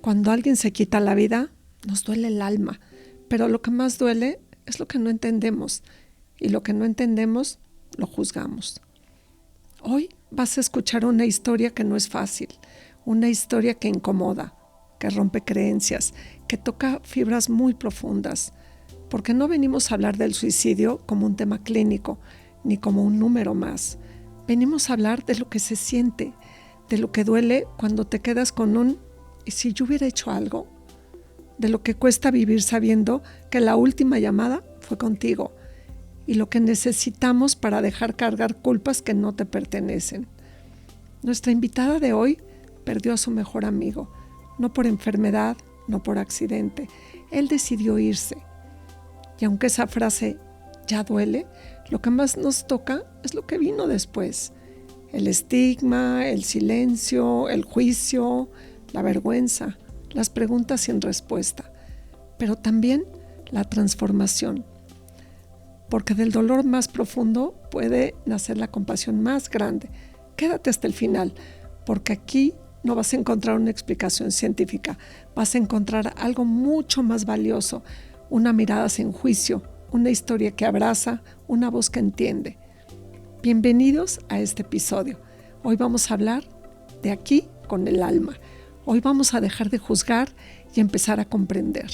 Cuando alguien se quita la vida, nos duele el alma, pero lo que más duele es lo que no entendemos, y lo que no entendemos lo juzgamos. Hoy vas a escuchar una historia que no es fácil, una historia que incomoda, que rompe creencias, que toca fibras muy profundas, porque no venimos a hablar del suicidio como un tema clínico, ni como un número más. Venimos a hablar de lo que se siente, de lo que duele cuando te quedas con un ¿y si yo hubiera hecho algo? De lo que cuesta vivir sabiendo que la última llamada fue contigo y lo que necesitamos para dejar cargar culpas que no te pertenecen. Nuestra invitada de hoy perdió a su mejor amigo, no por enfermedad, no por accidente. Él decidió irse. Y aunque esa frase ya duele, lo que más nos toca es lo que vino después. El estigma, el silencio, el juicio, la vergüenza, las preguntas sin respuesta, pero también la transformación. Porque del dolor más profundo puede nacer la compasión más grande. Quédate hasta el final, porque aquí no vas a encontrar una explicación científica, vas a encontrar algo mucho más valioso, una mirada sin juicio, una historia que abraza, una voz que entiende. Bienvenidos a este episodio. Hoy vamos a hablar de aquí con el alma. Hoy vamos a dejar de juzgar y empezar a comprender.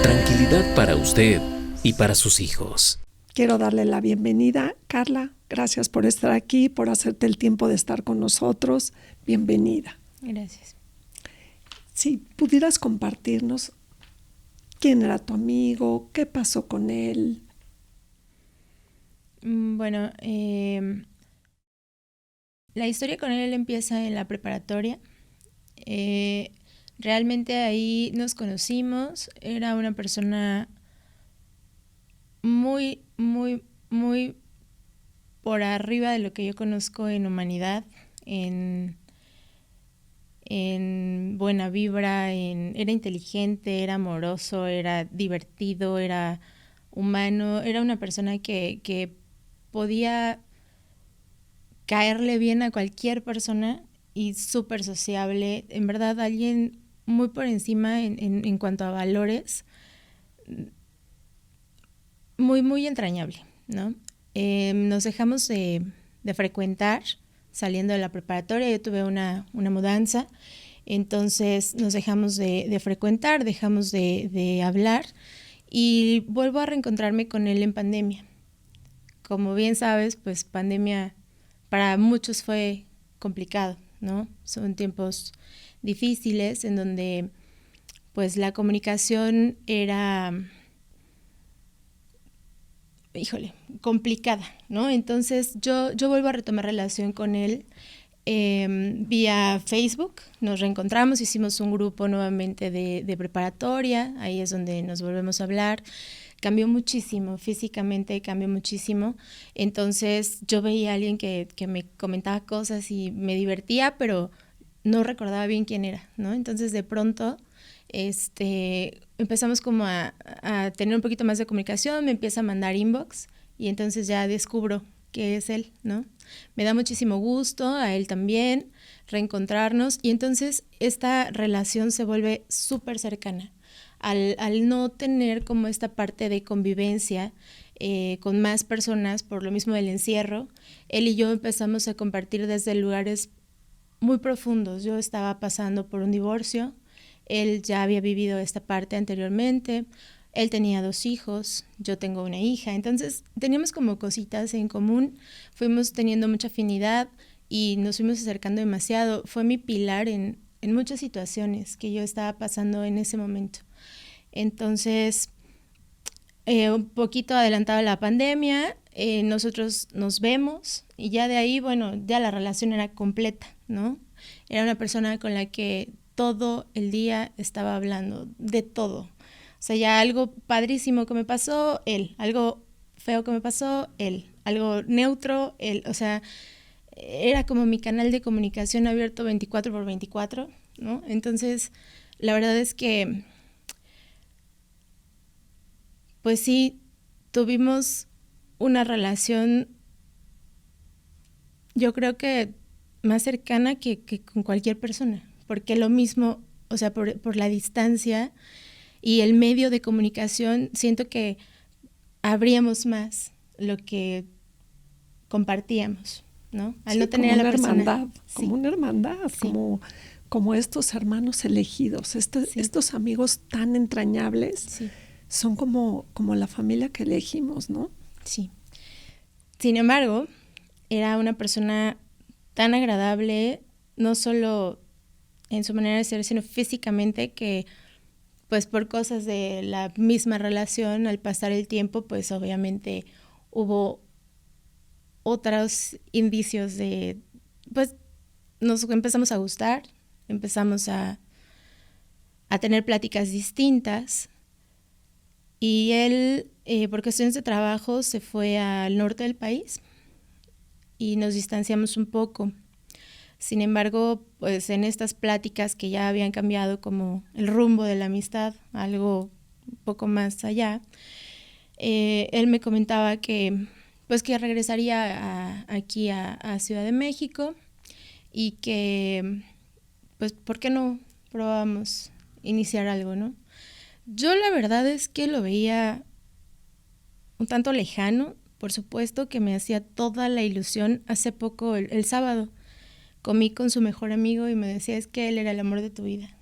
Tranquilidad para usted y para sus hijos. Quiero darle la bienvenida. Carla, gracias por estar aquí, por hacerte el tiempo de estar con nosotros. Bienvenida. Gracias. Si pudieras compartirnos quién era tu amigo, qué pasó con él. Bueno, la historia con él empieza en la preparatoria. Realmente ahí nos conocimos. Era una persona muy, muy, muy por arriba de lo que yo conozco en humanidad, en buena vibra, era inteligente, era amoroso, era divertido, era humano, era una persona que podía caerle bien a cualquier persona y súper sociable, en verdad alguien muy por encima en cuanto a valores, muy, muy entrañable, ¿no? Nos dejamos de frecuentar saliendo de la preparatoria. Yo tuve una mudanza, entonces nos dejamos de frecuentar, dejamos de hablar y vuelvo a reencontrarme con él en pandemia. Como bien sabes, pues pandemia para muchos fue complicado, ¿no? Son tiempos difíciles en donde pues la comunicación era complicada, ¿no? Entonces yo vuelvo a retomar relación con él vía Facebook. Nos reencontramos, hicimos un grupo nuevamente de preparatoria, ahí es donde nos volvemos a hablar. Cambió muchísimo, físicamente cambió muchísimo. Entonces yo veía a alguien que me comentaba cosas y me divertía, pero no recordaba bien quién era, ¿no? Entonces de pronto empezamos como a tener un poquito más de comunicación, me empieza a mandar inbox y entonces ya descubro que es él, ¿no? Me da muchísimo gusto, a él también, reencontrarnos, y entonces esta relación se vuelve súper cercana. Al no tener como esta parte de convivencia con más personas por lo mismo del encierro, él y yo empezamos a compartir desde lugares muy profundos. Yo estaba pasando por un divorcio, él ya había vivido esta parte anteriormente, él tenía 2 hijos, yo tengo una hija, entonces teníamos como cositas en común, fuimos teniendo mucha afinidad y nos fuimos acercando demasiado. Fue mi pilar en muchas situaciones que yo estaba pasando en ese momento. Entonces, un poquito adelantado la pandemia, nosotros nos vemos y ya de ahí, bueno, ya la relación era completa, ¿no? Era una persona con la que todo el día estaba hablando de todo. O sea, ya algo padrísimo que me pasó, él. Algo feo que me pasó, él. Algo neutro, él. O sea, era como mi canal de comunicación abierto 24/24, ¿no? Entonces, la verdad es que, pues sí, tuvimos una relación, yo creo que más cercana que con cualquier persona, porque lo mismo, o sea, por la distancia y el medio de comunicación, siento que abríamos más lo que compartíamos, ¿no? Al no tener a la persona. Hermandad, como una hermandad, Sí. como estos hermanos elegidos, estos amigos tan entrañables, Sí. son como la familia que elegimos, ¿no? Sí. Sin embargo, era una persona tan agradable, no solo en su manera de ser, sino físicamente, que pues por cosas de la misma relación, al pasar el tiempo, pues obviamente hubo otros indicios de, pues nos empezamos a gustar, empezamos a tener pláticas distintas, y él, por cuestiones de trabajo, se fue al norte del país y nos distanciamos un poco. Sin embargo, pues en estas pláticas que ya habían cambiado como el rumbo de la amistad, algo un poco más allá, él me comentaba que pues que regresaría aquí a Ciudad de México y que pues ¿por qué no probamos iniciar algo, no? Yo la verdad es que lo veía un tanto lejano, por supuesto que me hacía toda la ilusión. Hace poco, el sábado, comí con su mejor amigo y me decía, es que él era el amor de tu vida.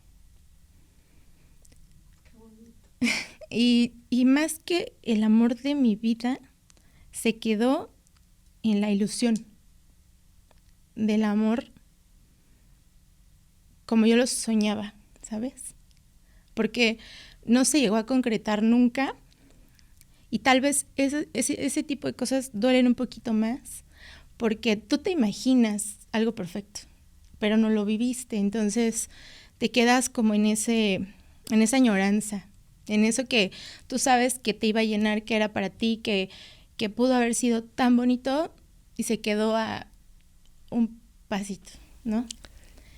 Qué bonito. Y más que el amor de mi vida, se quedó en la ilusión del amor como yo lo soñaba, ¿sabes? Porque no se llegó a concretar nunca, y tal vez ese tipo de cosas duelen un poquito más, porque tú te imaginas algo perfecto, pero no lo viviste, entonces te quedas como en esa añoranza, en eso que tú sabes que te iba a llenar, que era para ti, que pudo haber sido tan bonito y se quedó a un pasito, ¿no?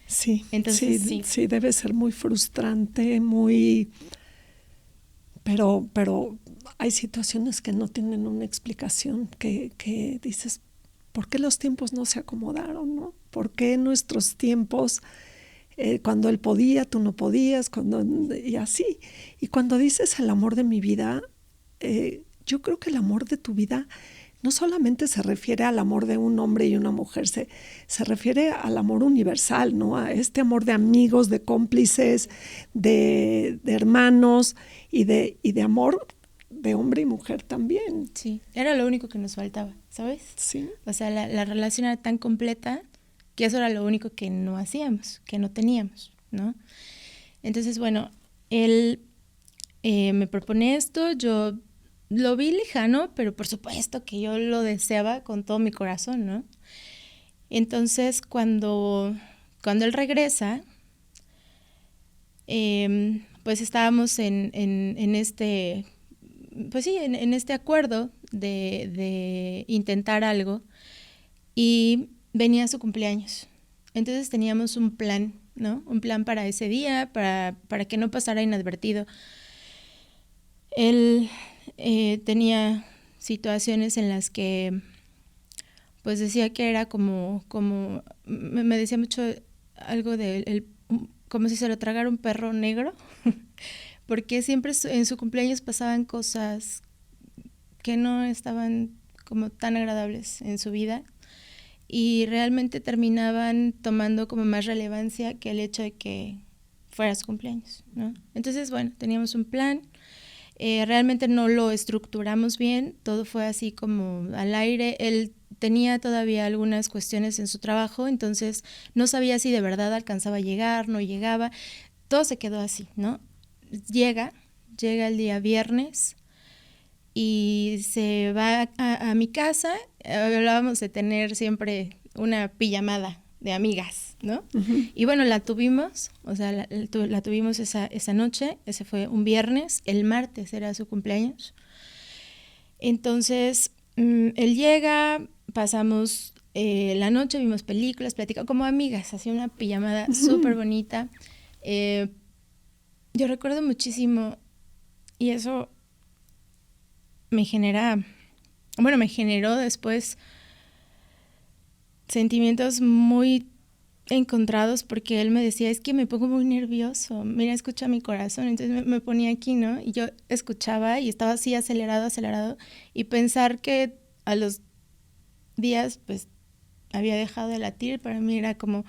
Sí, entonces, sí, debe ser muy frustrante, pero hay situaciones que no tienen una explicación, que dices, ¿por qué los tiempos no se acomodaron, no? ¿Por qué nuestros tiempos, cuando él podía, tú no podías, y así? Y cuando dices el amor de mi vida, yo creo que el amor de tu vida no solamente se refiere al amor de un hombre y una mujer, se refiere al amor universal, ¿no? A este amor de amigos, de cómplices, de hermanos y de amor de hombre y mujer también. Sí, era lo único que nos faltaba, ¿sabes? Sí. O sea, la relación era tan completa que eso era lo único que no hacíamos, que no teníamos, ¿no? Entonces, bueno, él me propone esto, yo lo vi lejano, pero por supuesto que yo lo deseaba con todo mi corazón, ¿no? Entonces, cuando él regresa, pues estábamos en este, pues sí, en este acuerdo de intentar algo, y venía su cumpleaños. Entonces teníamos un plan, ¿no? Un plan para ese día, para que no pasara inadvertido. Él tenía situaciones en las que pues decía que era como me decía mucho algo de como si se lo tragara un perro negro, porque siempre en su cumpleaños pasaban cosas que no estaban como tan agradables en su vida, y realmente terminaban tomando como más relevancia que el hecho de que fuera su cumpleaños, ¿no? Entonces, bueno, teníamos un plan. Realmente no lo estructuramos bien, todo fue así como al aire. Él tenía todavía algunas cuestiones en su trabajo, entonces no sabía si de verdad alcanzaba a llegar, no llegaba, todo se quedó así, ¿no? Llega el día viernes y se va a mi casa. Hablábamos de tener siempre una pijamada de amigas, ¿no? Uh-huh. Y bueno, la tuvimos, o sea, la tuvimos esa noche. Ese fue un viernes, el martes era su cumpleaños. Entonces, él llega, pasamos la noche, vimos películas, platicamos como amigas, hacía una pijamada súper bonita. yo recuerdo muchísimo y eso me generó después sentimientos muy encontrados porque él me decía, es que me pongo muy nervioso, mira, escucha mi corazón, entonces me ponía aquí, ¿no? Y yo escuchaba y estaba así acelerado, y pensar que a los días, pues, había dejado de latir, para mí era como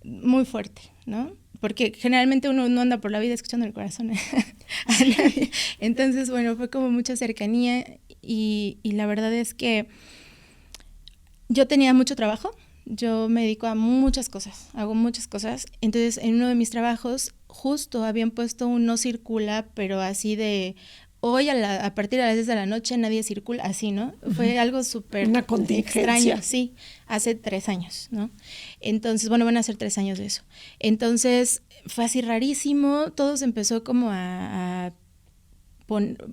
muy fuerte, ¿no? Porque generalmente uno no anda por la vida escuchando el corazón a nadie. Entonces, bueno, fue como mucha cercanía y la verdad es que yo tenía mucho trabajo, yo me dedico a muchas cosas, hago muchas cosas. Entonces, en uno de mis trabajos, justo habían puesto un no circula, pero así de hoy a partir de las 10 de la noche nadie circula, así, ¿no? Fue algo súper Una contingencia. extraño, sí, hace 3 años, ¿no? Entonces, bueno, van a ser 3 años de eso. Entonces, fue así rarísimo, todo se empezó como a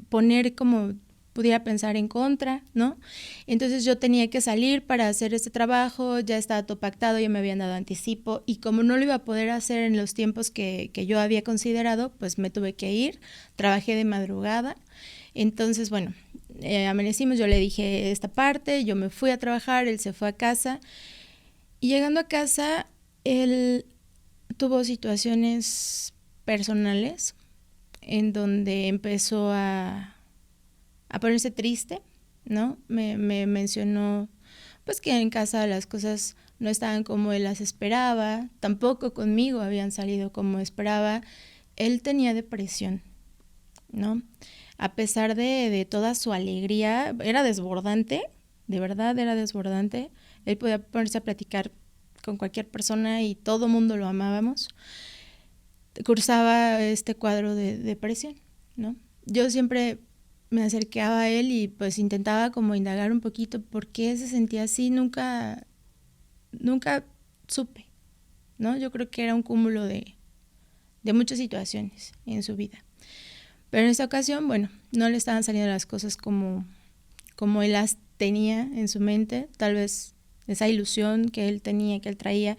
poner como pudiera pensar en contra, ¿no? Entonces yo tenía que salir para hacer este trabajo, ya estaba todo pactado, ya me habían dado anticipo y como no lo iba a poder hacer en los tiempos que yo había considerado, pues me tuve que ir, trabajé de madrugada. Entonces, bueno, amanecimos, yo le dije esta parte, yo me fui a trabajar, él se fue a casa y llegando a casa, él tuvo situaciones personales en donde empezó a ponerse triste, ¿no? Me mencionó pues que en casa las cosas no estaban como él las esperaba, tampoco conmigo habían salido como esperaba. Él tenía depresión, ¿no? A pesar de toda su alegría, era desbordante, de verdad era desbordante. Él podía ponerse a platicar con cualquier persona y todo mundo lo amábamos. Cursaba este cuadro de depresión, ¿no? Yo siempre me acercaba a él y pues intentaba como indagar un poquito por qué se sentía así, nunca supe, ¿no? Yo creo que era un cúmulo de muchas situaciones en su vida. Pero en esta ocasión, bueno, no le estaban saliendo las cosas como él las tenía en su mente, tal vez esa ilusión que él tenía, que él traía,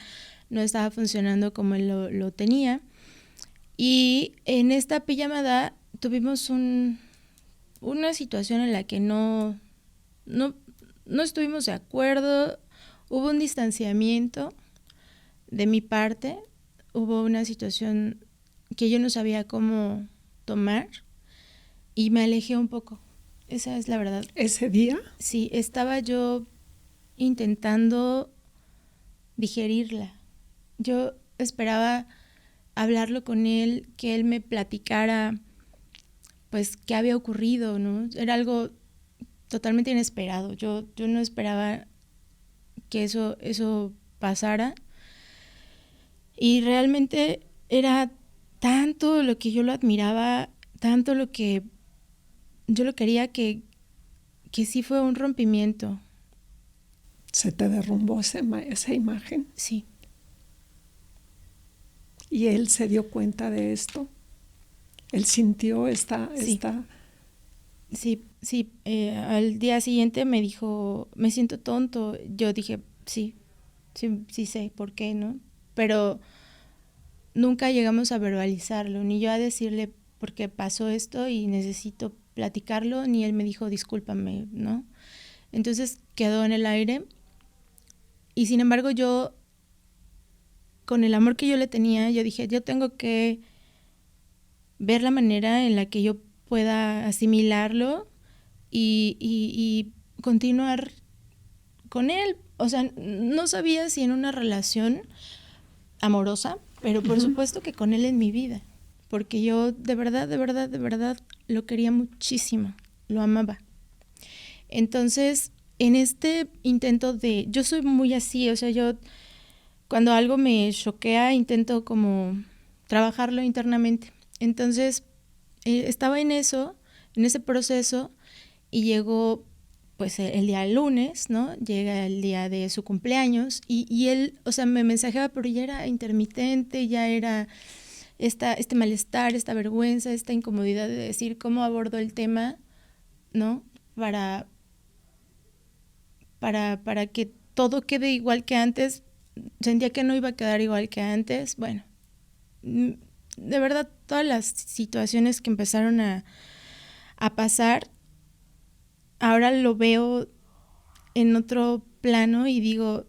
no estaba funcionando como él lo tenía. Y en esta pijamada tuvimos una situación en la que no estuvimos de acuerdo, hubo un distanciamiento de mi parte, hubo una situación que yo no sabía cómo tomar y me alejé un poco, esa es la verdad. ¿Ese día? Sí, estaba yo intentando digerirla, yo esperaba hablarlo con él, que él me platicara pues qué había ocurrido, ¿no? Era algo totalmente inesperado. Yo no esperaba que eso pasara. Y realmente era tanto lo que yo lo admiraba, tanto lo que yo lo quería que sí fue un rompimiento. ¿Se te derrumbó esa imagen? Sí. ¿Y él se dio cuenta de esto? ¿Él sintió esta... Sí, al día siguiente me dijo, me siento tonto. Yo dije, sí sé por qué, ¿no? Pero nunca llegamos a verbalizarlo, ni yo a decirle por qué pasó esto y necesito platicarlo, ni él me dijo, discúlpame, ¿no? Entonces quedó en el aire y sin embargo yo, con el amor que yo le tenía, yo dije, yo tengo que ver la manera en la que yo pueda asimilarlo y continuar con él. O sea, no sabía si en una relación amorosa, pero por supuesto que con él en mi vida, porque yo de verdad lo quería muchísimo, lo amaba. Entonces, en este intento yo soy muy así, o sea, yo cuando algo me choquea intento como trabajarlo internamente. Entonces, estaba en ese proceso y llegó pues el día lunes, ¿no? Llega el día de su cumpleaños y él, o sea, me mensajeaba, pero ya era intermitente, ya era este malestar, esta vergüenza, esta incomodidad de decir cómo abordo el tema, ¿no? Para que todo quede igual que antes. Sentía que no iba a quedar igual que antes. Bueno, de verdad, todas las situaciones que empezaron a pasar, ahora lo veo en otro plano y digo,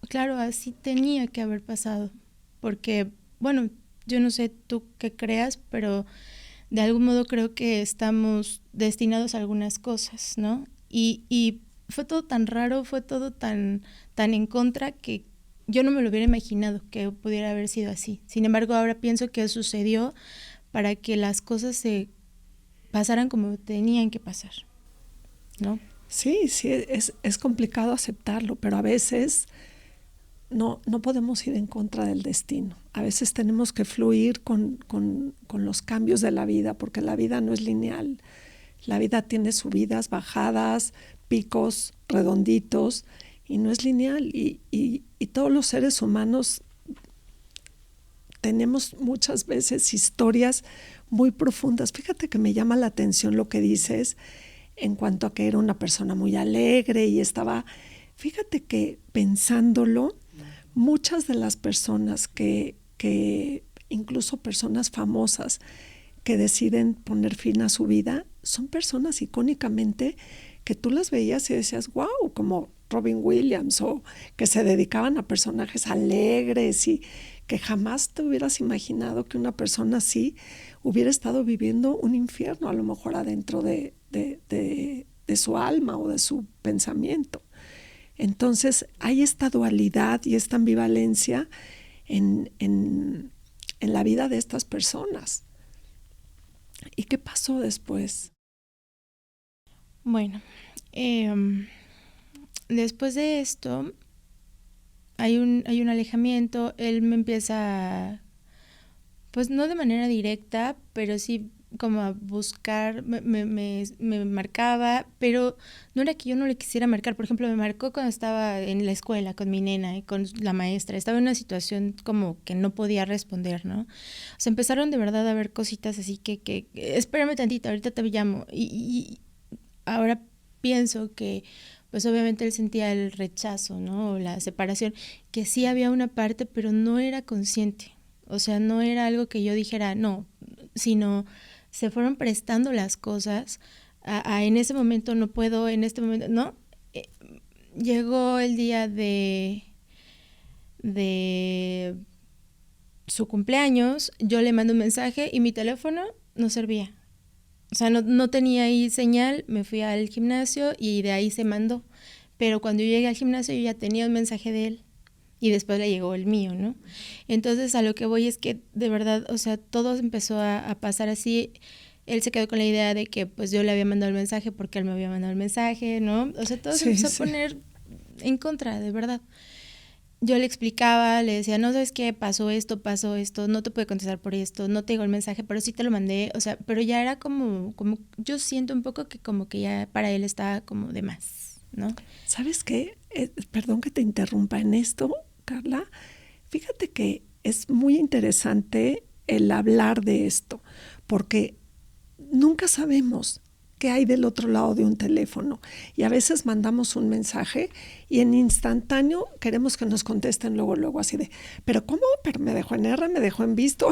claro, así tenía que haber pasado. Porque, bueno, yo no sé tú qué creas, pero de algún modo creo que estamos destinados a algunas cosas, ¿no? Y fue todo tan raro, fue todo tan en contra que yo no me lo hubiera imaginado que pudiera haber sido así. Sin embargo, ahora pienso que sucedió para que las cosas se pasaran como tenían que pasar, ¿no? Sí, es complicado aceptarlo, pero a veces no podemos ir en contra del destino. A veces tenemos que fluir con los cambios de la vida, porque la vida no es lineal. La vida tiene subidas, bajadas, picos redonditos, y no es lineal. Y todos los seres humanos tenemos muchas veces historias muy profundas. Fíjate que me llama la atención lo que dices en cuanto a que era una persona muy alegre y estaba... Fíjate que pensándolo, muchas de las personas que incluso personas famosas que deciden poner fin a su vida, son personas icónicamente que tú las veías y decías, wow, como Robin Williams, o que se dedicaban a personajes alegres y que jamás te hubieras imaginado que una persona así hubiera estado viviendo un infierno, a lo mejor adentro de su alma o de su pensamiento. Entonces hay esta dualidad y esta ambivalencia en la vida de estas personas. ¿Y qué pasó después? Bueno, después de esto hay un alejamiento. Él me empieza, pues no de manera directa, pero sí como a buscar, me marcaba, pero no era que yo no le quisiera marcar. Por ejemplo, me marcó cuando estaba en la escuela con mi nena y con la maestra. Estaba en una situación como que no podía responder, ¿no? O sea, empezaron de verdad a ver cositas así que espérame tantito, ahorita te llamo. Y ahora pienso que pues obviamente él sentía el rechazo, ¿no? O la separación, que sí había una parte, pero no era consciente. O sea, no era algo que yo dijera, no, sino se fueron prestando las cosas a en ese momento no puedo, en este momento, ¿no? Llegó el día de su cumpleaños, yo le mando un mensaje y mi teléfono no servía. O sea, no tenía ahí señal, me fui al gimnasio y de ahí se mandó. Pero cuando yo llegué al gimnasio yo ya tenía un mensaje de él y después le llegó el mío, ¿no? Entonces a lo que voy es que de verdad, o sea, todo empezó a pasar así. Él se quedó con la idea de que pues yo le había mandado el mensaje porque él me había mandado el mensaje, ¿no? O sea, todo se empezó a poner en contra, de verdad. Yo le explicaba, le decía, no sabes qué, pasó esto, no te pude contestar por esto, no te llegó el mensaje, pero sí te lo mandé, o sea, pero ya era como yo siento un poco que como que ya para él estaba como de más, ¿no? ¿Sabes qué? Perdón que te interrumpa en esto, Carla. Fíjate que es muy interesante el hablar de esto, porque nunca sabemos qué hay del otro lado de un teléfono. Y a veces mandamos un mensaje y en instantáneo queremos que nos contesten luego, así de, ¿pero cómo? Pero me dejó en R, me dejó en visto.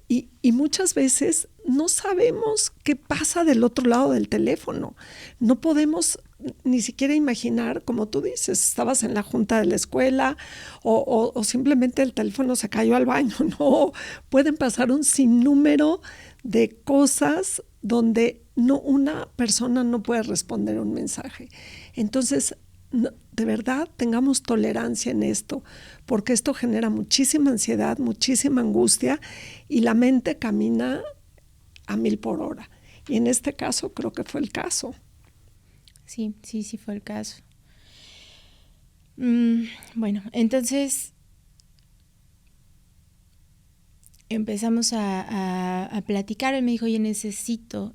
Y muchas veces no sabemos qué pasa del otro lado del teléfono. No podemos ni siquiera imaginar, como tú dices, estabas en la junta de la escuela o simplemente el teléfono se cayó al baño, ¿no? Pueden pasar un sinnúmero de cosas donde una persona no puede responder un mensaje. Entonces, de verdad, tengamos tolerancia en esto, porque esto genera muchísima ansiedad, muchísima angustia y la mente camina a 1000 por hora. Y en este caso creo que fue el caso. Sí fue el caso. Bueno, entonces empezamos a platicar. Él me dijo, oye, necesito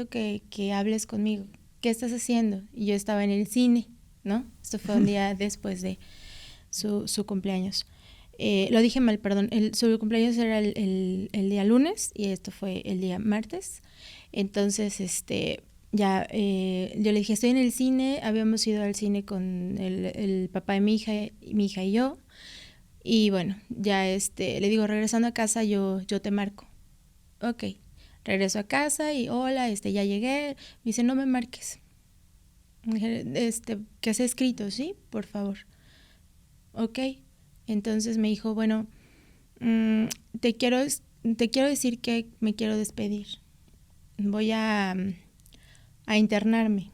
que hables conmigo. ¿Qué estás haciendo? Y yo estaba en el cine, ¿no? Esto fue un día después de su cumpleaños. Lo dije mal, perdón. Su cumpleaños era el día lunes y esto fue el día martes. Entonces, yo le dije, estoy en el cine. Habíamos ido al cine con el papá de mi hija y yo. Y bueno, ya le digo, regresando a casa yo te marco. Ok, regreso a casa y hola, ya llegué. Me dice, no me marques. Me dije, que has escrito, ¿sí? Por favor. Ok, entonces me dijo, bueno, te quiero decir que me quiero despedir. Voy a internarme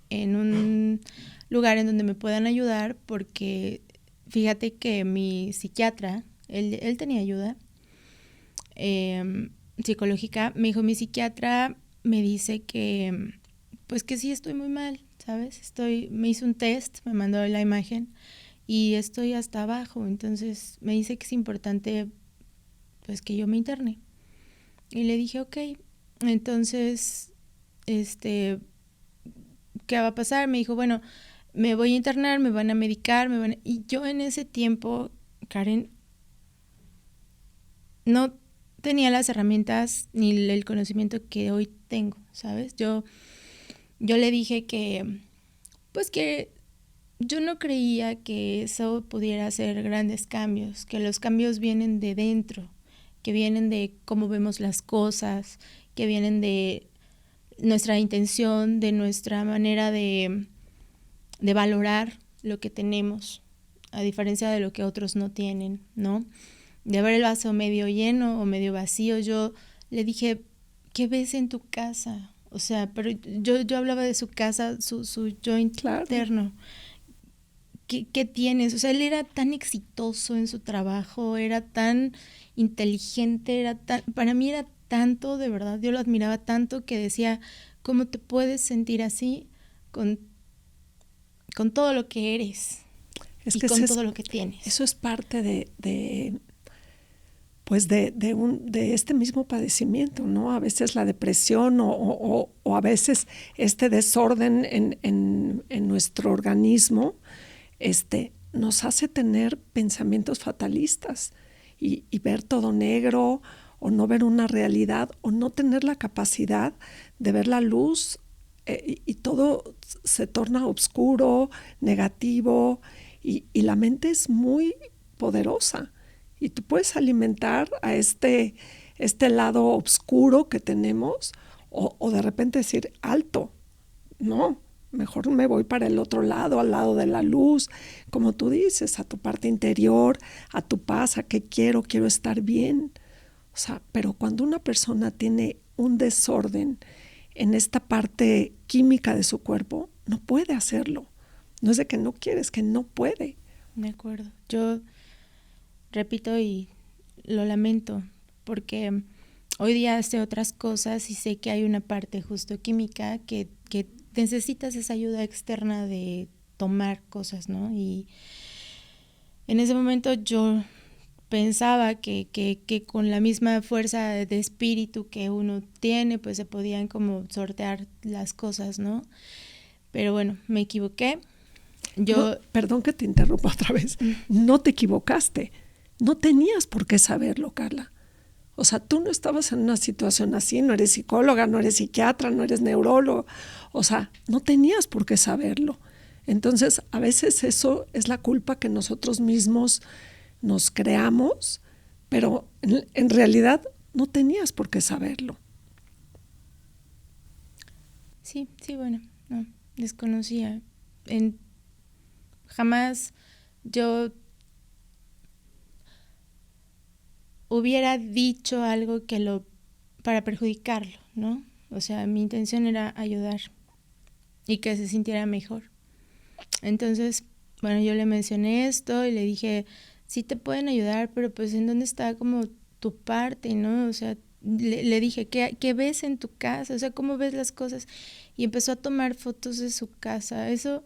en un lugar en donde me puedan ayudar porque fíjate que mi psiquiatra, él tenía ayuda psicológica, me dijo, mi psiquiatra me dice que pues que sí estoy muy mal, ¿sabes? Me hizo un test, me mandó la imagen y estoy hasta abajo, entonces me dice que es importante pues que yo me interne. Y le dije, ok, entonces, ¿qué va a pasar? Me dijo, bueno, me voy a internar, me van a medicar, y yo en ese tiempo, Karen, no tenía las herramientas ni el conocimiento que hoy tengo, ¿sabes? Yo le dije que, pues que yo no creía que eso pudiera hacer grandes cambios, que los cambios vienen de dentro, que vienen de cómo vemos las cosas, que vienen de nuestra intención, de nuestra manera de valorar lo que tenemos, a diferencia de lo que otros no tienen, ¿no? De ver el vaso medio lleno o medio vacío. Yo le dije, ¿qué ves en tu casa? O sea, pero yo hablaba de su casa, su yo interno. ¿Qué tienes? O sea, él era tan exitoso en su trabajo, era tan inteligente, para mí era tanto, de verdad, yo lo admiraba tanto que decía, ¿cómo te puedes sentir así con todo lo que eres y con todo lo que tienes? Eso es parte de este mismo padecimiento, ¿no? A veces la depresión o a veces este desorden en nuestro organismo nos hace tener pensamientos fatalistas y ver todo negro o no ver una realidad o no tener la capacidad de ver la luz y todo se torna oscuro, negativo y la mente es muy poderosa y tú puedes alimentar a este lado oscuro que tenemos o de repente decir alto, no, mejor me voy para el otro lado, al lado de la luz, como tú dices, a tu parte interior, a tu paz, a qué quiero estar bien. O sea, pero cuando una persona tiene un desorden en esta parte química de su cuerpo, no puede hacerlo. No es de que no quiere, es que no puede. De acuerdo. Yo repito y lo lamento porque hoy día hace otras cosas y sé que hay una parte justo química que necesitas esa ayuda externa de tomar cosas, ¿no? Y en ese momento yo pensaba que con la misma fuerza de espíritu que uno tiene, pues se podían como sortear las cosas, ¿no? Pero bueno, me equivoqué. Perdón que te interrumpa otra vez. No te equivocaste. No tenías por qué saberlo, Carla. O sea, tú no estabas en una situación así, no eres psicóloga, no eres psiquiatra, no eres neurólogo. O sea, no tenías por qué saberlo. Entonces, a veces eso es la culpa que nosotros mismos nos creamos, pero en realidad no tenías por qué saberlo. Sí, bueno, no, desconocía. Jamás yo hubiera dicho algo para perjudicarlo, ¿no? O sea, mi intención era ayudar y que se sintiera mejor. Entonces, bueno, yo le mencioné esto y le dije, sí te pueden ayudar, pero pues ¿en dónde está como tu parte, no? O sea, le dije, ¿qué ves en tu casa? O sea, ¿cómo ves las cosas? Y empezó a tomar fotos de su casa. Eso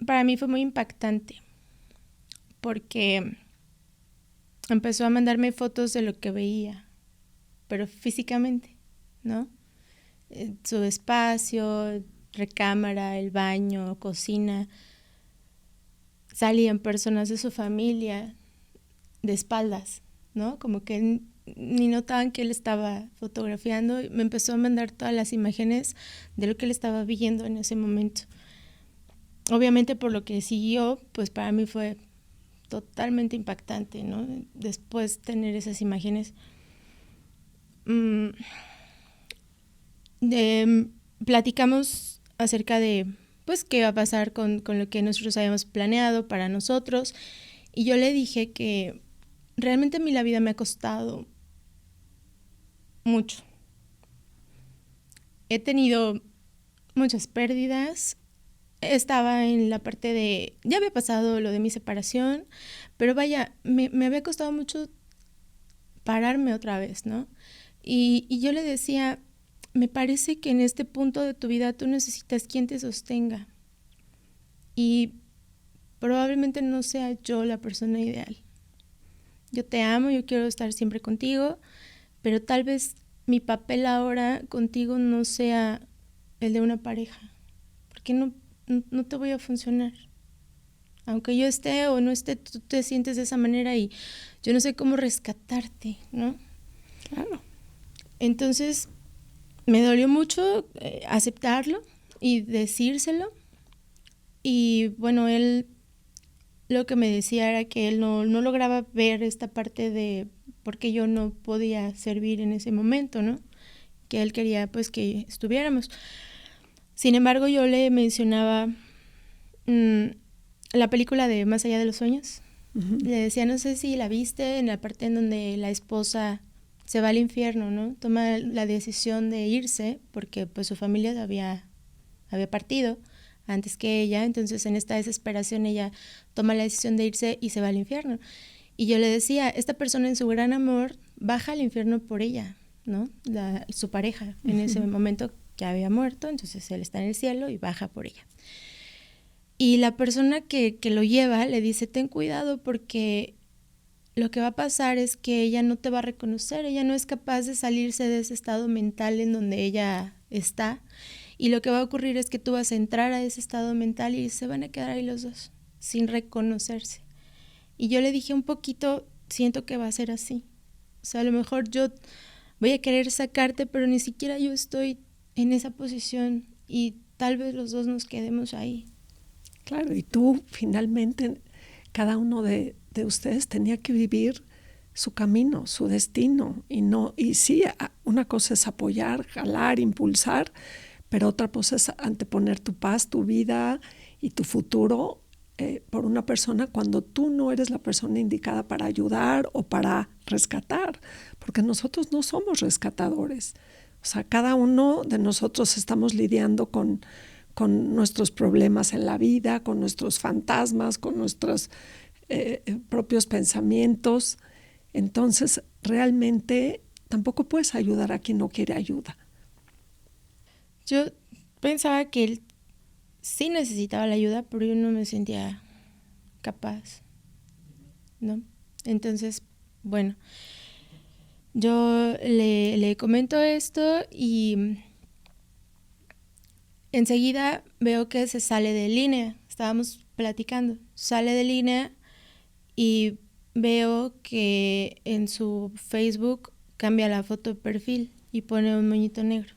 para mí fue muy impactante porque empezó a mandarme fotos de lo que veía, pero físicamente, ¿no? Su espacio, recámara, el baño, cocina. Salían personas de su familia de espaldas, ¿no? Como que ni notaban que él estaba fotografiando. Me empezó a mandar todas las imágenes de lo que él estaba viendo en ese momento. obviamente por lo que siguió, pues para mí fue totalmente impactante, ¿no? Después tener esas imágenes. Platicamos acerca de, pues, qué va a pasar con lo que nosotros habíamos planeado para nosotros. Y yo le dije que realmente a mí la vida me ha costado mucho. He tenido muchas pérdidas. Estaba en la parte de, ya había pasado lo de mi separación, pero vaya, me había costado mucho pararme otra vez, ¿no? Y yo le decía, me parece que en este punto de tu vida tú necesitas quien te sostenga. Y probablemente no sea yo la persona ideal. Yo te amo, yo quiero estar siempre contigo, pero tal vez mi papel ahora contigo no sea el de una pareja, porque no te voy a funcionar. Aunque yo esté o no esté, tú te sientes de esa manera y yo no sé cómo rescatarte, ¿no? Claro. Entonces me dolió mucho aceptarlo y decírselo. Y bueno, él lo que me decía era que él no lograba ver esta parte de por qué yo no podía servir en ese momento, ¿no? Que él quería pues que estuviéramos. Sin embargo, yo le mencionaba la película de Más allá de los sueños. Uh-huh. Le decía, no sé si la viste, en la parte en donde la esposa se va al infierno, ¿no? Toma la decisión de irse porque pues su familia había partido antes que ella, entonces en esta desesperación ella toma la decisión de irse y se va al infierno. Y yo le decía, esta persona en su gran amor baja al infierno por ella, ¿no? Su pareja en ese momento ya había muerto, entonces él está en el cielo y baja por ella. Y la persona que lo lleva le dice, ten cuidado porque lo que va a pasar es que ella no te va a reconocer, ella no es capaz de salirse de ese estado mental en donde ella está. Y lo que va a ocurrir es que tú vas a entrar a ese estado mental y se van a quedar ahí los dos, sin reconocerse. Y yo le dije un poquito, siento que va a ser así. O sea, a lo mejor yo voy a querer sacarte, pero ni siquiera yo estoy en esa posición y tal vez los dos nos quedemos ahí. Claro, y tú finalmente, cada uno de ustedes tenía que vivir su camino, su destino. Y sí, una cosa es apoyar, jalar, impulsar, pero otra cosa es anteponer tu paz, tu vida y tu futuro por una persona cuando tú no eres la persona indicada para ayudar o para rescatar, porque nosotros no somos rescatadores. O sea, cada uno de nosotros estamos lidiando con nuestros problemas en la vida, con nuestros fantasmas, con nuestros propios pensamientos. Entonces, realmente tampoco puedes ayudar a quien no quiere ayuda. Yo pensaba que él sí necesitaba la ayuda, pero yo no me sentía capaz, ¿no? Entonces, bueno, yo le comento esto y enseguida veo que se sale de línea. Estábamos platicando, sale de línea y veo que en su Facebook cambia la foto de perfil y pone un moñito negro.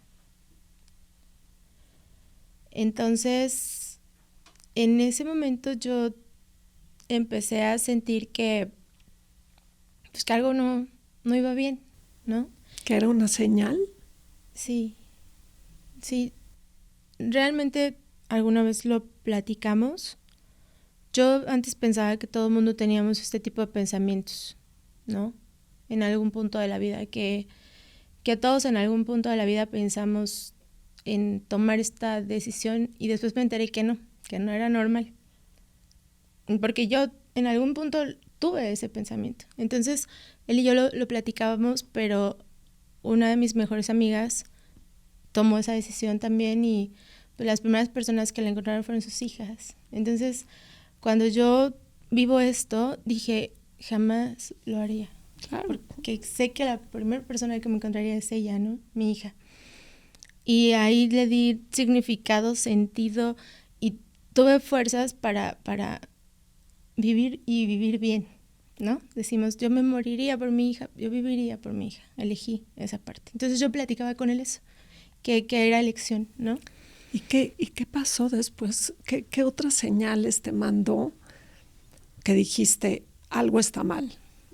Entonces, en ese momento yo empecé a sentir que, pues, que algo no iba bien, ¿no? ¿Que era una señal? Sí. Realmente alguna vez lo platicamos. Yo antes pensaba que todo el mundo teníamos este tipo de pensamientos, ¿no? En algún punto de la vida, que todos en algún punto de la vida pensamos en tomar esta decisión y después me enteré que no era normal. Porque yo en algún punto tuve ese pensamiento. Entonces, él y yo lo platicábamos, pero una de mis mejores amigas tomó esa decisión también y pues, las primeras personas que la encontraron fueron sus hijas. Entonces, cuando yo vivo esto, dije, jamás lo haría. Claro. Porque sé que la primera persona que me encontraría es ella, ¿no? Mi hija. Y ahí le di significado, sentido y tuve fuerzas para vivir y vivir bien, ¿no? Decimos, yo me moriría por mi hija, yo viviría por mi hija. Elegí esa parte. Entonces yo platicaba con él eso, que era elección, ¿no? ¿Y qué pasó después? ¿Qué otras señales te mandó que dijiste algo está mal?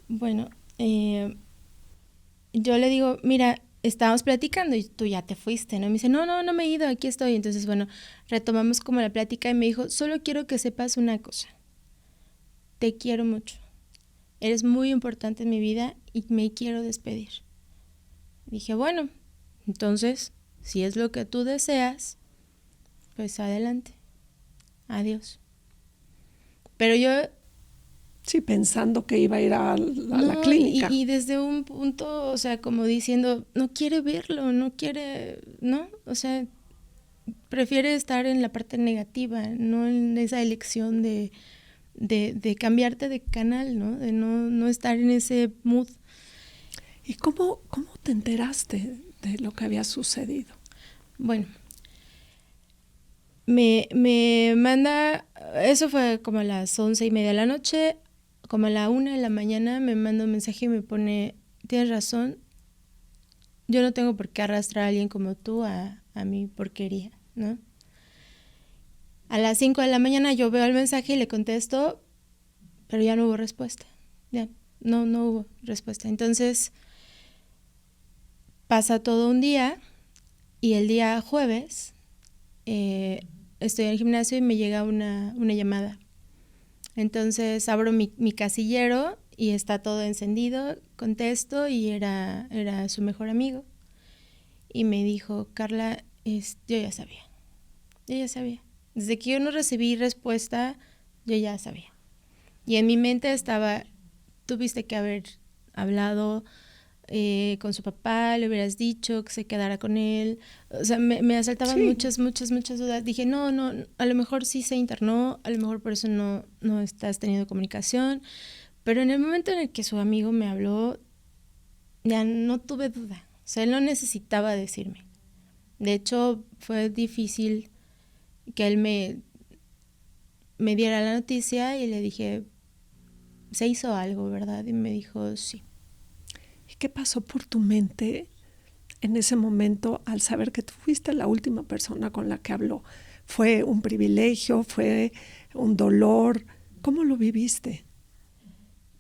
Bueno, yo le digo, mira, estábamos platicando y tú ya te fuiste, ¿no? Y me dice, no me he ido, aquí estoy. Entonces, bueno, retomamos como la plática y me dijo, solo quiero que sepas una cosa. Te quiero mucho. Eres muy importante en mi vida y me quiero despedir. Dije, bueno, entonces, si es lo que tú deseas, pues adelante. Adiós. Pero yo... Sí, pensando que iba a ir a la clínica. Y desde un punto, o sea, como diciendo, no quiere verlo, no quiere, ¿no? O sea, prefiere estar en la parte negativa, no en esa elección de cambiarte de canal, ¿no? De no estar en ese mood. ¿Y cómo te enteraste de lo que había sucedido? Bueno, me manda, eso fue como a las 11:30 de la noche, como a la 1 de la mañana me manda un mensaje y me pone, tienes razón, yo no tengo por qué arrastrar a alguien como tú a mi porquería, ¿no? A las 5 de la mañana yo veo el mensaje y le contesto, pero ya no hubo respuesta, ya, no hubo respuesta. Entonces pasa todo un día y el día jueves estoy en el gimnasio y me llega una llamada. Entonces abro mi casillero y está todo encendido, contesto y era su mejor amigo. Y me dijo, Carla, yo ya sabía. Desde que yo no recibí respuesta, yo ya sabía. Y en mi mente estaba, tuviste que haber hablado con su papá, le hubieras dicho que se quedara con él. O sea, me asaltaban muchas dudas. Dije, no, a lo mejor sí se internó, a lo mejor por eso no estás teniendo comunicación. Pero en el momento en el que su amigo me habló, ya no tuve duda. O sea, él no necesitaba decirme. De hecho, fue difícil que él me diera la noticia y le dije, se hizo algo, ¿verdad? Y me dijo, sí. ¿Y qué pasó por tu mente en ese momento al saber que tú fuiste la última persona con la que habló? ¿Fue un privilegio? ¿Fue un dolor? ¿Cómo lo viviste?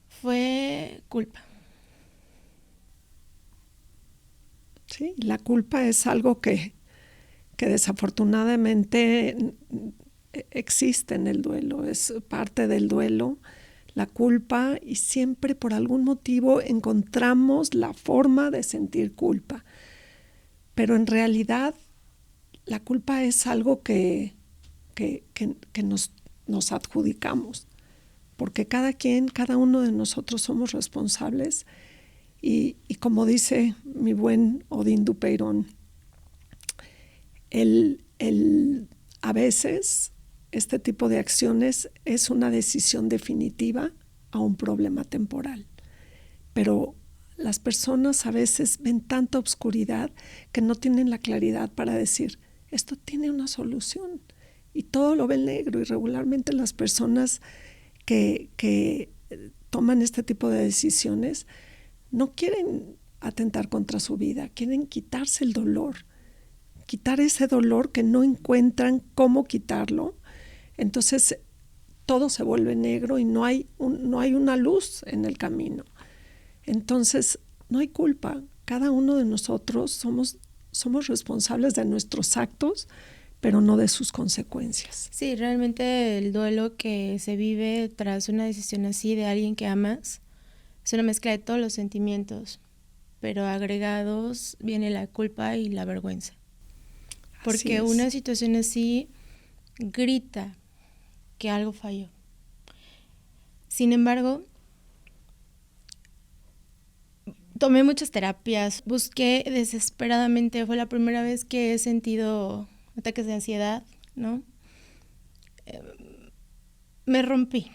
Fue culpa. Sí, la culpa es algo que desafortunadamente existe en el duelo, es parte del duelo. La culpa, y siempre por algún motivo encontramos la forma de sentir culpa. Pero en realidad la culpa es algo que nos adjudicamos, porque cada uno de nosotros somos responsables y como dice mi buen Odín Dupeirón, a veces este tipo de acciones es una decisión definitiva a un problema temporal. Pero las personas a veces ven tanta oscuridad que no tienen la claridad para decir, esto tiene una solución. Y todo lo ven negro. Y regularmente las personas que toman este tipo de decisiones no quieren atentar contra su vida, quieren quitarse el dolor, quitar ese dolor que no encuentran cómo quitarlo. Entonces todo se vuelve negro y no hay una luz en el camino. Entonces no hay culpa. Cada uno de nosotros somos responsables de nuestros actos, pero no de sus consecuencias. Sí, realmente el duelo que se vive tras una decisión así de alguien que amas es una mezcla de todos los sentimientos, pero agregados viene la culpa y la vergüenza. Porque una situación así grita que algo falló. Sin embargo, tomé muchas terapias, busqué desesperadamente, fue la primera vez que he sentido ataques de ansiedad, ¿no? Me rompió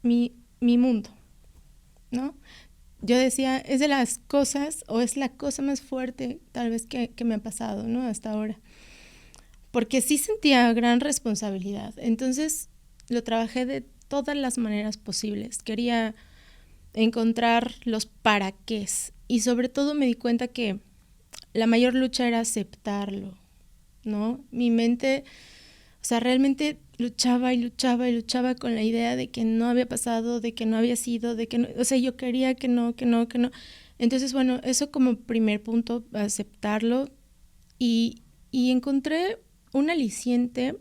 mi mundo, ¿no? Yo decía, es de las cosas, o es la cosa más fuerte tal vez que me ha pasado, ¿no? Hasta ahora. Porque sí sentía gran responsabilidad. Entonces lo trabajé de todas las maneras posibles. Quería encontrar los para qués. Y sobre todo me di cuenta que la mayor lucha era aceptarlo, ¿no? Mi mente, o sea, realmente luchaba y luchaba y luchaba con la idea de que no había pasado, de que no había sido, de que no, o sea, yo quería que no, que no, que no. Entonces, bueno, eso como primer punto, aceptarlo y encontré un aliciente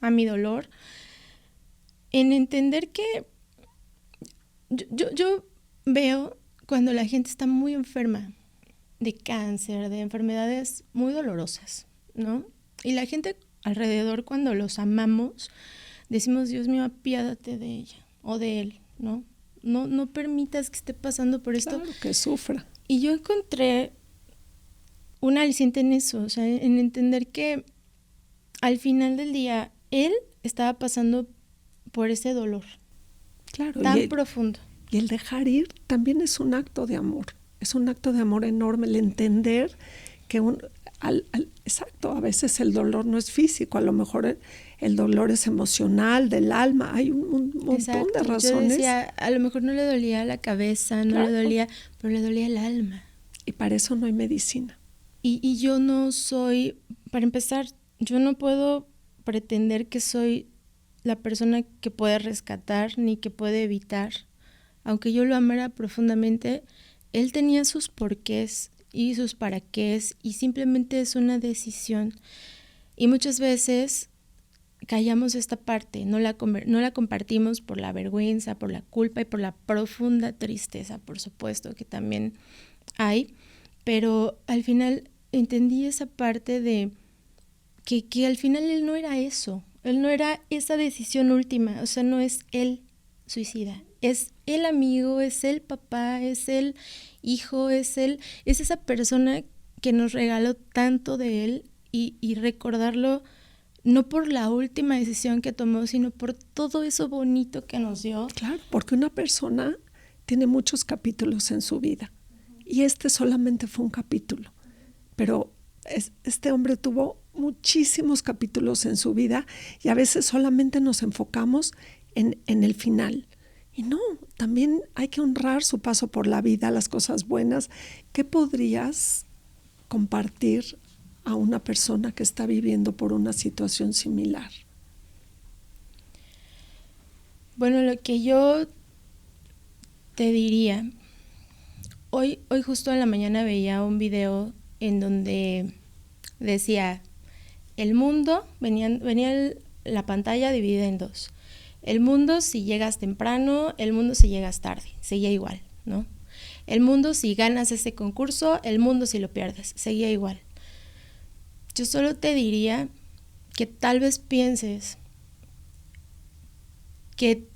a mi dolor en entender que yo veo cuando la gente está muy enferma de cáncer, de enfermedades muy dolorosas, ¿no? Y la gente alrededor, cuando los amamos, decimos, Dios mío, apiádate de ella o de él, ¿no? No permitas que esté pasando por esto. Claro, que sufra. Y yo encontré un aliciente en eso, o sea, en entender que al final del día él estaba pasando por ese dolor Claro, tan profundo. Y el dejar ir también es un acto de amor. Es un acto de amor enorme el entender que exacto, a veces el dolor no es físico, a lo mejor el dolor es emocional, del alma, hay un montón de razones. Yo decía, a lo mejor no le dolía la cabeza, no le dolía, pero le dolía el alma. Y para eso no hay medicina. Y yo no soy, para empezar, yo no puedo pretender que soy la persona que puede rescatar ni que puede evitar. Aunque yo lo amara profundamente, él tenía sus porqués y sus para qués, y simplemente es una decisión. Y muchas veces callamos esta parte, no la compartimos por la vergüenza, por la culpa y por la profunda tristeza, por supuesto que también hay, pero al final entendí esa parte de que al final él no era eso, él no era esa decisión última, o sea, no es él suicida, es el amigo, es el papá, es el hijo, es esa persona que nos regaló tanto de él, y recordarlo no por la última decisión que tomó, sino por todo eso bonito que nos dio. Claro, porque una persona tiene muchos capítulos en su vida y este solamente fue un capítulo, pero este hombre tuvo muchísimos capítulos en su vida y a veces solamente nos enfocamos en el final. Y no, también hay que honrar su paso por la vida, las cosas buenas. ¿Qué podrías compartir a una persona que está viviendo por una situación similar? Bueno, lo que yo te diría, hoy justo en la mañana veía un video en donde decía, el mundo, venía la pantalla dividida en dos. El mundo si llegas temprano, el mundo si llegas tarde, seguía igual, ¿no? El mundo si ganas ese concurso, el mundo si lo pierdes, seguía igual. Yo solo te diría que tal vez pienses que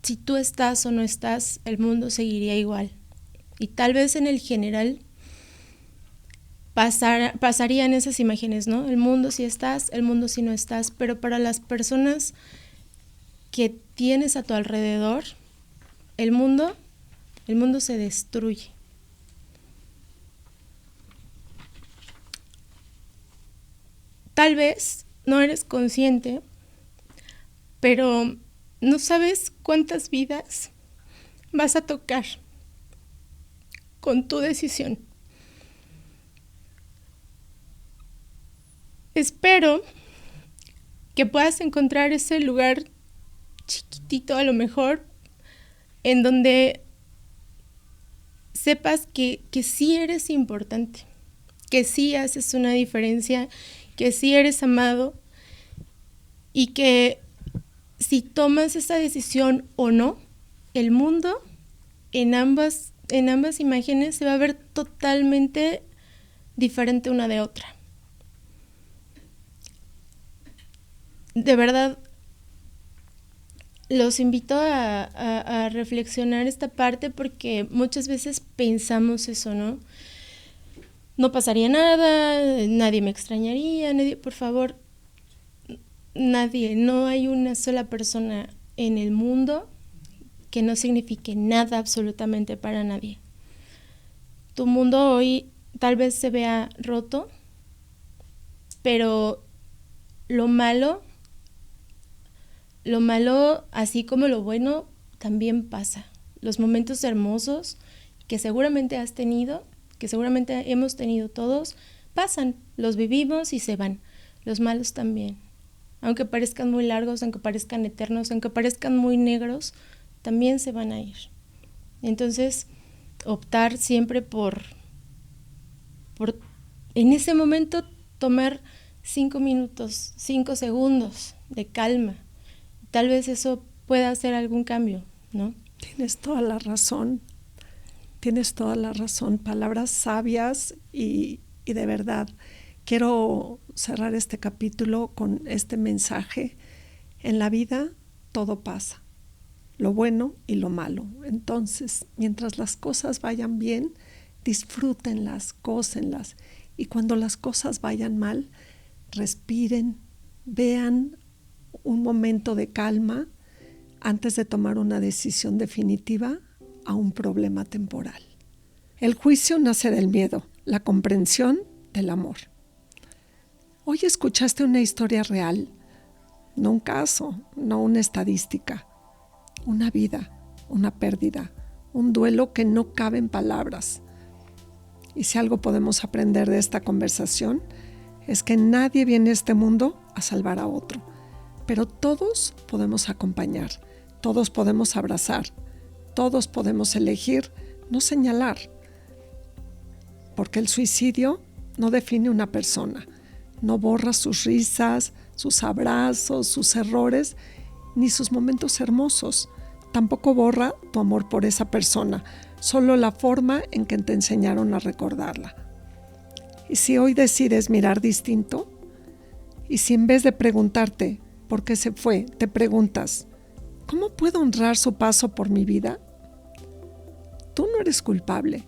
si tú estás o no estás, el mundo seguiría igual. Y tal vez en el general pasarían esas imágenes, ¿no? El mundo si estás, el mundo si no estás, pero para las personas que tienes a tu alrededor, el mundo se destruye. Tal vez no eres consciente, pero no sabes cuántas vidas vas a tocar con tu decisión. Espero que puedas encontrar ese lugar chiquitito, a lo mejor, en donde sepas que sí eres importante, que sí haces una diferencia, que sí eres amado, y que si tomas esa decisión o no, el mundo en ambas imágenes se va a ver totalmente diferente una de otra. De verdad, los invito a reflexionar esta parte, porque muchas veces pensamos eso, ¿no? No pasaría nada, nadie me extrañaría, por favor, nadie, no hay una sola persona en el mundo que no signifique nada absolutamente para nadie. Tu mundo hoy tal vez se vea roto, pero lo malo, así como lo bueno, también pasa. Los momentos hermosos que seguramente has tenido que seguramente hemos tenido todos, pasan, los vivimos y se van. Los malos también. Aunque parezcan muy largos, aunque parezcan eternos, aunque parezcan muy negros, también se van a ir. Entonces, optar siempre por en ese momento tomar 5 minutos, 5 segundos de calma. Tal vez eso pueda hacer algún cambio, ¿no? Tienes toda la razón. Tienes toda la razón. Palabras sabias y de verdad. Quiero cerrar este capítulo con este mensaje. En la vida todo pasa, lo bueno y lo malo. Entonces, mientras las cosas vayan bien, disfrútenlas, gócenlas. Y cuando las cosas vayan mal, respiren, vean un momento de calma antes de tomar una decisión definitiva a un problema temporal. El juicio nace del miedo, la comprensión del amor. Hoy escuchaste una historia real, no un caso, no una estadística, una vida, una pérdida, un duelo que no cabe en palabras. Y si algo podemos aprender de esta conversación, es que nadie viene a este mundo a salvar a otro, pero todos podemos acompañar, todos podemos abrazar, todos podemos elegir no señalar, porque el suicidio no define una persona, no borra sus risas, sus abrazos, sus errores, ni sus momentos hermosos. Tampoco borra tu amor por esa persona, solo la forma en que te enseñaron a recordarla. Y si hoy decides mirar distinto, y si en vez de preguntarte por qué se fue, te preguntas, ¿cómo puedo honrar su paso por mi vida? Tú no eres culpable,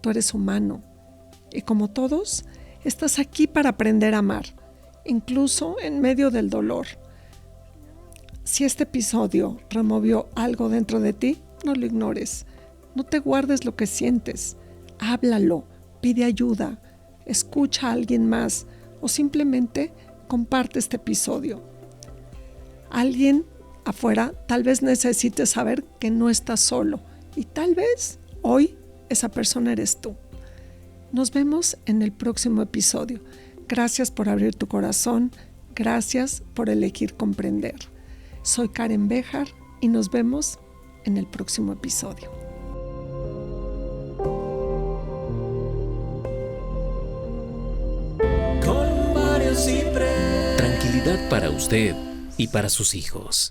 tú eres humano. Y como todos, estás aquí para aprender a amar, incluso en medio del dolor. Si este episodio removió algo dentro de ti, no lo ignores. No te guardes lo que sientes. Háblalo, pide ayuda, escucha a alguien más o simplemente comparte este episodio. Alguien afuera tal vez necesite saber que no estás solo y tal vez hoy esa persona eres tú. Nos vemos en el próximo episodio. Gracias por abrir tu corazón. Gracias por elegir comprender. Soy Karen Béjar y nos vemos en el próximo episodio. Tranquilidad para usted y para sus hijos.